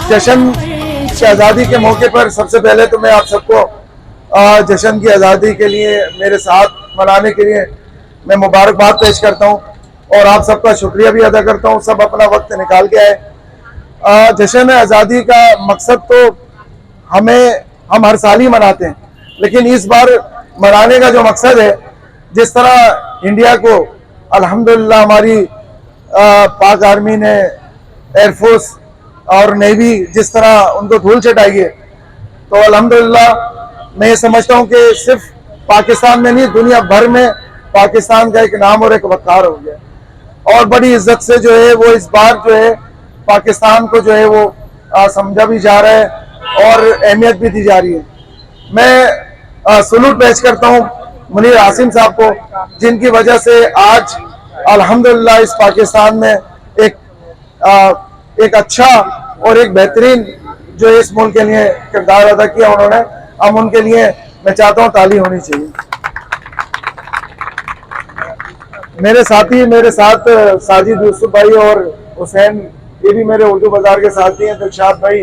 जश्न की आज़ादी के मौके पर सबसे पहले तो मैं आप सबको जश्न की आज़ादी के लिए मेरे साथ मनाने के लिए मैं मुबारकबाद पेश करता हूँ और आप सबका शुक्रिया भी अदा करता हूँ। सब अपना वक्त निकाल के आए। जश्न आज़ादी का मकसद तो हम हर साल ही मनाते हैं, लेकिन इस बार मनाने का जो मकसद है, जिस तरह इंडिया को अल्हम्दुलिल्लाह हमारी पाक आर्मी ने, एयरफोर्स और नेवी जिस तरह उनको धूल चटाई है, तो अल्हम्दुलिल्लाह मैं ये समझता हूँ कि सिर्फ पाकिस्तान में नहीं, दुनिया भर में पाकिस्तान का एक नाम और एक वक़ार हो गया और बड़ी इज्जत से जो है वो इस बार जो है पाकिस्तान को जो है वो समझा भी जा रहा है और अहमियत भी दी जा रही है। मैं सलूट पेश करता हूँ मुनीर आसिम साहब को, जिनकी वजह से आज अल्हम्दुलिल्लाह इस पाकिस्तान में एक अच्छा और एक बेहतरीन जो इस मुल्क के लिए किरदार अदा किया उन्होंने, हम उनके लिए मैं चाहता हूँ ताली होनी चाहिए। मेरे साथी, मेरे साथ साजिद यूसुफ भाई और हुसैन, ये भी मेरे उर्दू बाजार के साथी हैं। दिलशाद भाई,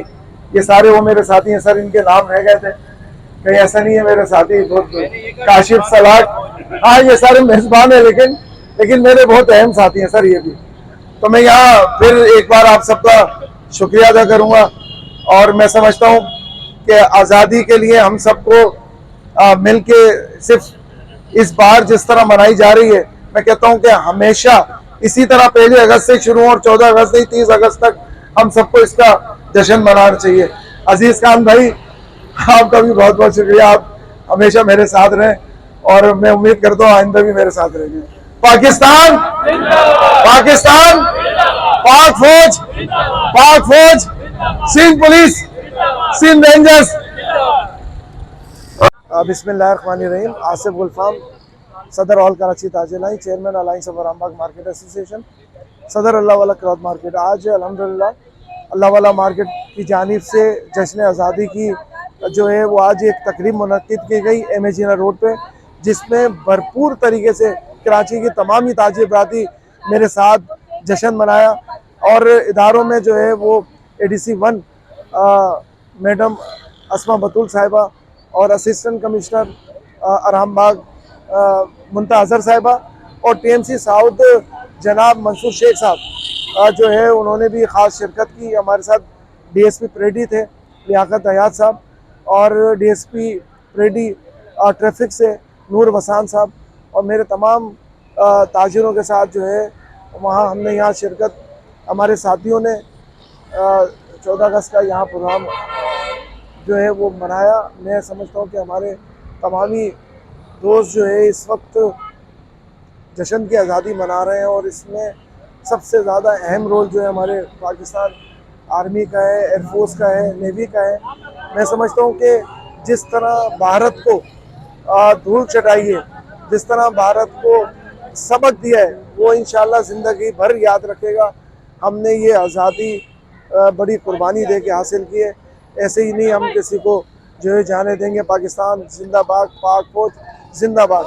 ये सारे वो मेरे साथी हैं। सर इनके नाम रह गए थे, कहीं ऐसा नहीं है मेरे साथी बहुत, काशिफ सलाट, हाँ ये सारे मेजबान है, लेकिन मेरे बहुत अहम साथी हैं सर ये भी। तो मैं यहाँ फिर एक बार आप सबका शुक्रिया अदा करूँगा और मैं समझता हूँ कि आज़ादी के लिए हम सबको मिल के सिर्फ इस बार जिस तरह मनाई जा रही है, मैं कहता हूँ कि हमेशा इसी तरह 1 अगस्त से शुरू और 14 अगस्त नहीं 30 अगस्त तक हम सबको इसका जश्न मनाना चाहिए। अजीज खान भाई, आपका भी बहुत बहुत शुक्रिया, आप हमेशा मेरे साथ रहें और मैं उम्मीद करता हूँ आइंदा भी मेरे साथ रहेंगे। पाकिस्तान पाकिस्तान, पाक फौज, सिंध पुलिस, सिंध रेंजर्स। बिस्मिल्लाहिर्रहमानिर्रहीम। आसिफ गुलफाम, सदर all Karachi Taj line, chairman alliance of Arambagh market association, सदर अल्लाह वाला क्लॉथ मार्केट। आज अल्हम्दुलिल्लाह अल्लाह वाला मार्केट की जानिब से जश्न आज़ादी की जो है वो आज एक तकरीब मुनक्किद की गई एम ए जीना रोड पे, जिसमें भरपूर तरीके से कराची की तमाम ही ताजिर बरादरी मेरे साथ जश्न मनाया और इदारों में जो है वो ADC 1 मैडम अस्मा बतूल साहिबा और असिस्टेंट कमिश्नर आरामबाग मुंता अजहर साहिबा और TMC साउथ जनाब मंसूर शेख साहब जो है उन्होंने भी ख़ास शिरकत की। हमारे साथ DSP परेडी थे लियाकत हयात साहब और DSP परेडी ट्रैफिक से नूर वसान साहब और मेरे तमाम ताजिरों के साथ जो है वहाँ हमने यहाँ शिरकत, हमारे साथियों ने 14 अगस्त का यहाँ प्रोग्राम जो है वो मनाया। मैं समझता हूँ कि हमारे तमामी दोस्त जो है इस वक्त जश्न की आज़ादी मना रहे हैं और इसमें सबसे ज़्यादा अहम रोल जो है हमारे पाकिस्तान आर्मी का है, एयरफोर्स का है, नेवी का है। मैं समझता हूँ कि जिस तरह भारत को धूल चटाई है, जिस तरह भारत को सबक दिया है, वो इंशाल्लाह ज़िंदगी भर याद रखेगा। हमने ये आज़ादी बड़ी कुर्बानी दे के हासिल की है, ऐसे ही नहीं हम किसी को जो है जाने देंगे। पाकिस्तान जिंदाबाद, पाक फौज जिंदाबाद।